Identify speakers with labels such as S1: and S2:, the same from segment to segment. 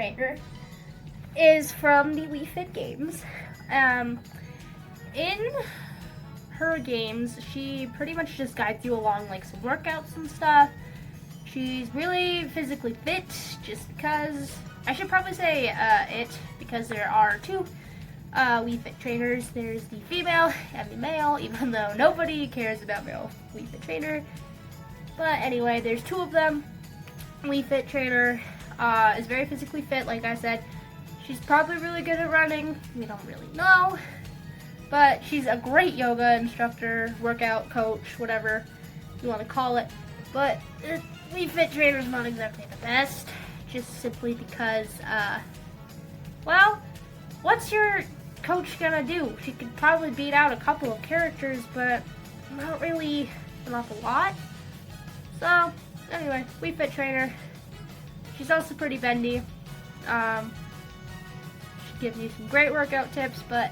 S1: trainer is from the Wii Fit games. In her games, she pretty much just guides you along like some workouts and stuff. She's really physically fit, just because. I should probably say because there are two Wii Fit trainers. There's the female and the male, even though nobody cares about male Wii Fit trainer. But anyway, there's two of them. Wii Fit trainer is very physically fit, like I said. She's probably really good at running. We don't really know. But she's a great yoga instructor, workout coach, whatever you want to call it. But Wii Fit trainer's not exactly the best. Just simply because, well, what's your coach gonna do? She could probably beat out a couple of characters, but not really an awful lot. So, anyway, Wii Fit trainer. She's also pretty bendy. She gives you some great workout tips, but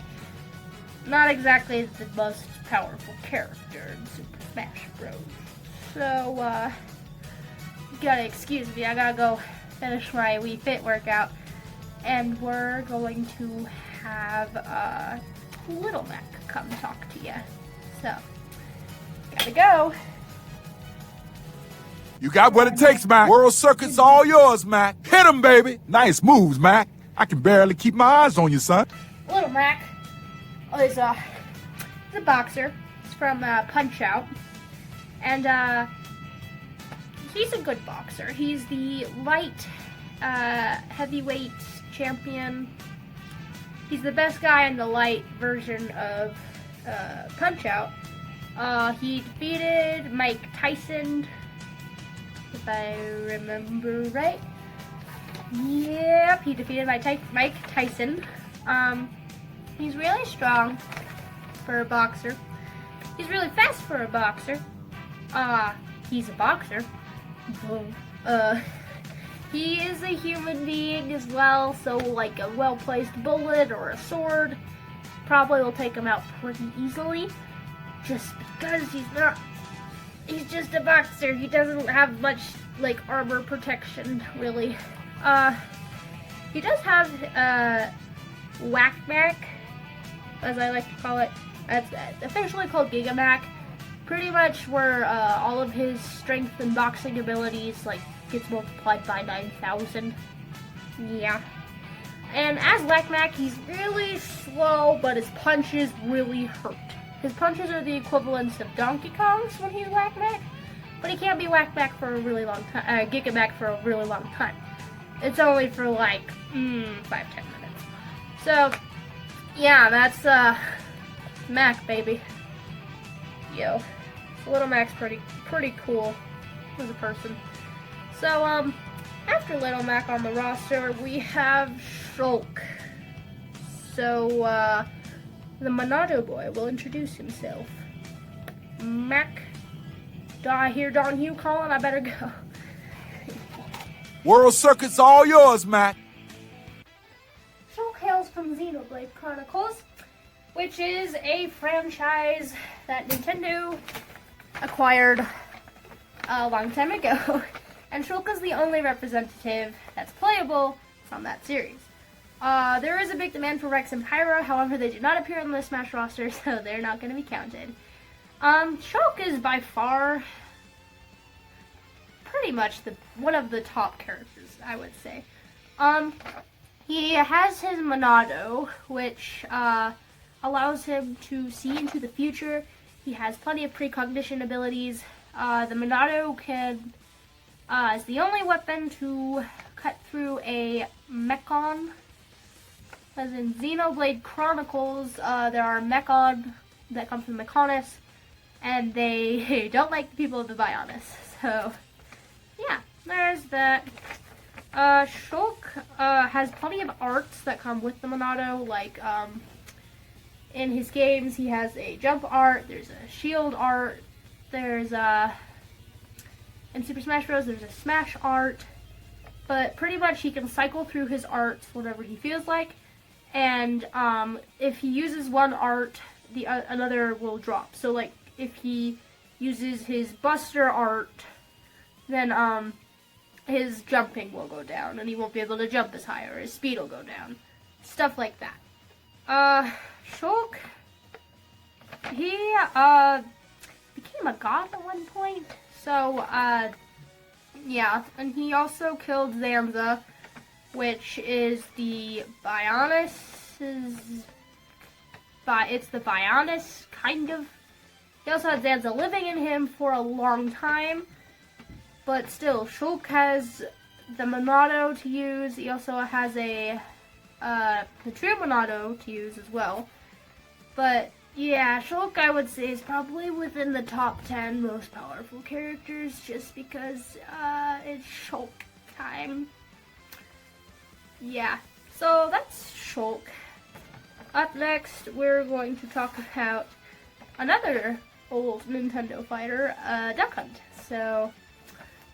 S1: not exactly the most powerful character in Super Smash Bros. So, you gotta excuse me, I gotta go finish my Wii Fit workout, and we're going to have Little Mac come talk to you. So, gotta go.
S2: You got what it takes, Mac. World Circuit's all yours, Mac. Hit him, baby. Nice moves, Mac. I can barely keep my eyes on you, son.
S1: Little Mac is a boxer. He's from Punch-Out. And he's a good boxer. He's the light heavyweight champion. He's the best guy in the light version of Punch-Out. He defeated Mike Tyson, if I remember right. Yep, he defeated Mike Tyson. He's really strong for a boxer. He's really fast for a boxer. He's a boxer. He is a human being as well, so like a well-placed bullet or a sword probably will take him out pretty easily. Just because he's just a boxer. He doesn't have much like armor protection, really. He does have Whack Mac, as I like to call it. That's officially called Giga Mac. Pretty much where all of his strength and boxing abilities like gets multiplied by 9,000. Yeah. And as Whack Mac, he's really slow, but his punches really hurt. His punches are the equivalents of Donkey Kong's when he's Whack Mac, but he can't be Whack Mac for a really long time. Giga Mac for a really long time. It's only for like 5-10 minutes. So yeah, that's Mac, baby. Yo, Little Mac's pretty cool as a person. So after Little Mac on the roster, we have Shulk. So the Monado boy will introduce himself. Mac, do I hear Don Hugh calling? I better go.
S2: World Circuit's all yours, Mac.
S1: Shulk hails from Xenoblade Chronicles, which is a franchise that Nintendo acquired a long time ago. And Shulk is the only representative that's playable from that series. There is a big demand for Rex and Pyra, however they do not appear on the Smash roster, so they're not going to be counted. Shulk is by far pretty much one of the top characters, I would say. He has his Monado, which allows him to see into the future. He has plenty of precognition abilities. The Monado is the only weapon to cut through a Mechon. As in Xenoblade Chronicles, there are Mechon that come from Mechonis, and they don't like the people of the Bionis. So, yeah, there's that. Shulk has plenty of arts that come with the Monado, like, in his games, he has a jump art, there's a shield art, there's in Super Smash Bros. There's a smash art, but pretty much he can cycle through his arts whenever he feels like, and if he uses one art, another will drop. So like if he uses his Buster art, then his jumping will go down, and he won't be able to jump as high, or his speed will go down. Stuff like that. Shulk, he, became a god at one point. So, yeah, and he also killed Zanza, which is the it's the Bionis, kind of. He also had Zanza living in him for a long time, but still, Shulk has the Monado to use. He also has the True Monado to use as well. But yeah, Shulk, I would say, is probably within the top 10 most powerful characters, just because it's Shulk time. Yeah, so that's Shulk. Up next, we're going to talk about another old Nintendo fighter, Duck Hunt. So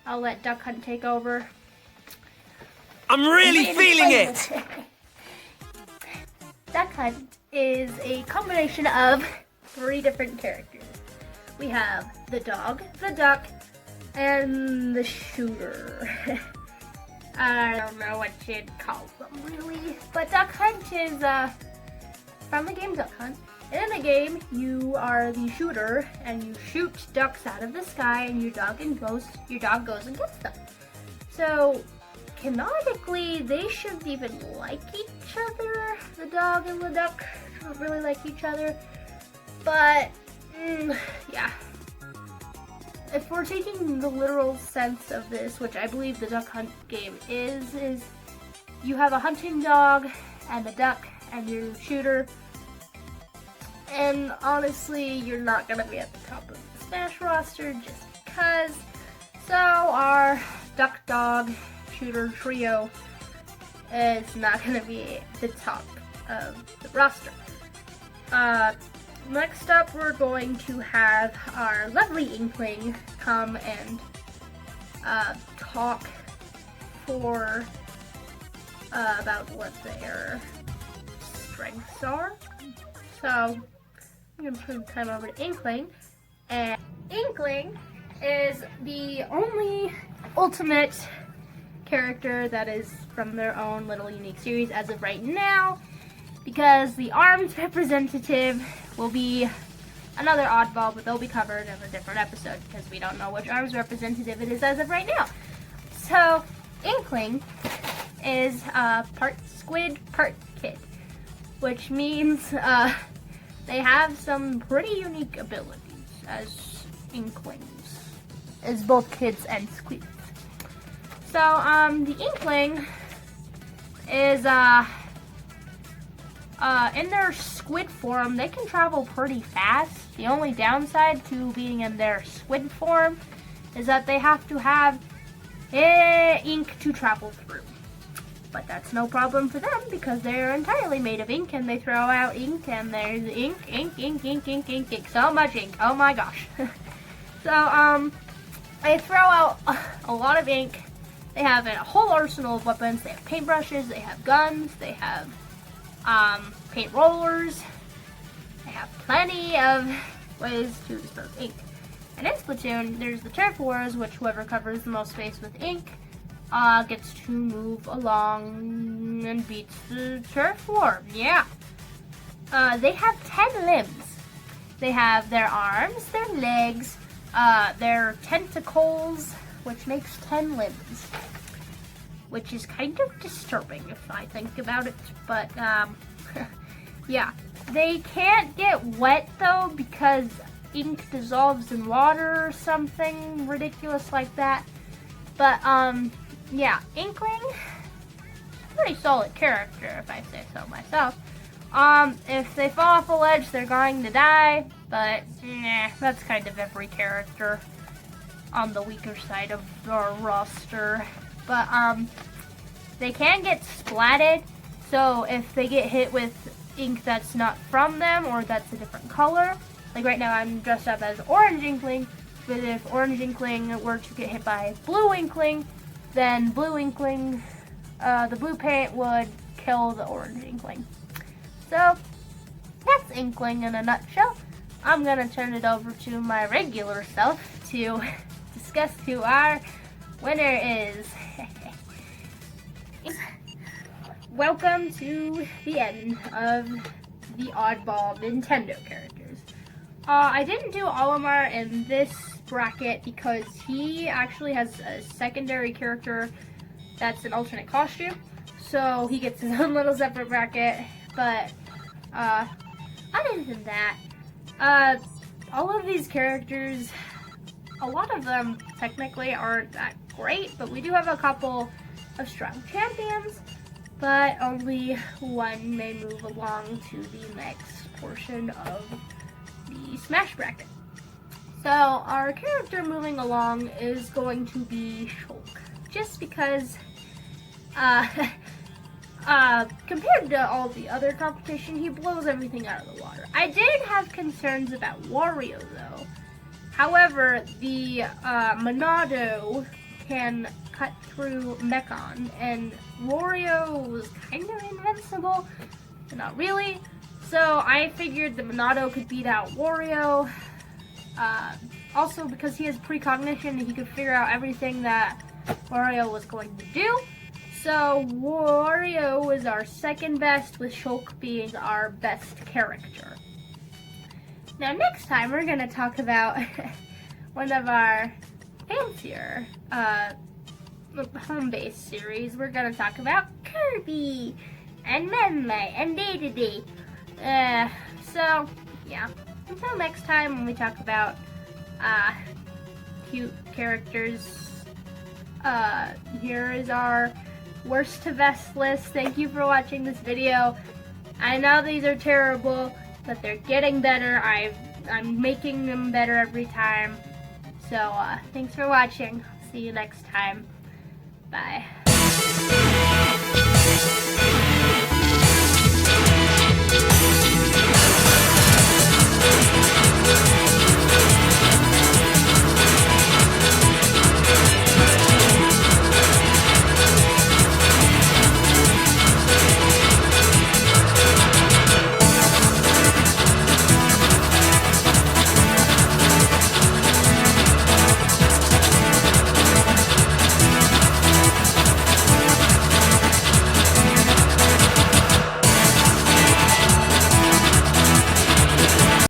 S1: I'll let Duck Hunt take over.
S3: I'm really feeling it!
S1: Duck Hunt is a combination of 3 different characters. We have the dog, the duck, and the shooter. I don't know what you'd call them really, but Duck Hunt is from the game Duck Hunt. And in the game, you are the shooter, and you shoot ducks out of the sky, and your dog goes and gets them. So canonically, they shouldn't even like each other. The dog and the duck don't really like each other. But yeah. If we're taking the literal sense of this, which I believe the Duck Hunt game is you have a hunting dog and a duck and your shooter. And honestly, you're not going to be at the top of the Smash roster just because. So our duck, dog, shooter trio is not going to be the top of the roster. Next up, we're going to have our lovely Inkling come and talk for about what their strengths are. So I'm going to turn the time over to Inkling. And Inkling is the only ultimate character that is from their own little unique series as of right now, because the ARMS representative will be another oddball, but they'll be covered in a different episode because we don't know which ARMS representative it is as of right now. So Inkling is part squid, part kid, which means they have some pretty unique abilities as Inklings, as both kids and squids. So the Inkling is in their squid form, they can travel pretty fast. The only downside to being in their squid form is that they have to have ink to travel through. But that's no problem for them because they're entirely made of ink and they throw out ink and there's ink. So much ink. Oh my gosh. So, they throw out a lot of ink. They have a whole arsenal of weapons. They have paintbrushes, they have guns, they have paint rollers. They have plenty of ways to dispose ink. And in Splatoon, there's the Turf Wars, which whoever covers the most space with ink gets to move along and beats the Turf War. Yeah. They have 10 limbs. They have their arms, their legs, their tentacles, which makes 10 limbs. Which is kind of disturbing if I think about it, but yeah. They can't get wet though because ink dissolves in water or something ridiculous like that. But yeah, Inkling, pretty solid character if I say so myself. If they fall off a ledge, they're going to die, but that's kind of every character on the weaker side of our roster. But they can get splatted, so if they get hit with ink that's not from them or that's a different color, like right now I'm dressed up as Orange Inkling, but if Orange Inkling were to get hit by Blue Inkling, then Blue Inkling, the blue paint would kill the Orange Inkling. So that's Inkling in a nutshell. I'm gonna turn it over to my regular self to discuss who our winner is... Welcome to the end of the oddball Nintendo characters. I didn't do Olimar in this bracket because he actually has a secondary character that's an alternate costume, so he gets his own little separate bracket. But other than that, all of these characters, a lot of them technically aren't that great, but we do have a couple of strong champions, but only one may move along to the next portion of the Smash bracket. So our character moving along is going to be Shulk, just because compared to all the other competition, he blows everything out of the water. I did have concerns about Wario though. However, the Monado can cut through Mechon, and Wario was kind of invincible, but not really. So I figured the Monado could beat out Wario. Also, because he has precognition, he could figure out everything that Wario was going to do. So Wario was our second best, with Shulk being our best character. Now next time we're going to talk about one of our fancier home-based series. We're going to talk about Kirby and Memley and Day-to-Day. So yeah, until next time when we talk about cute characters, here is our worst to best list. Thank you for watching this video. I know these are terrible, but they're getting better. I'm making them better every time. So thanks for watching. See you next time. Bye.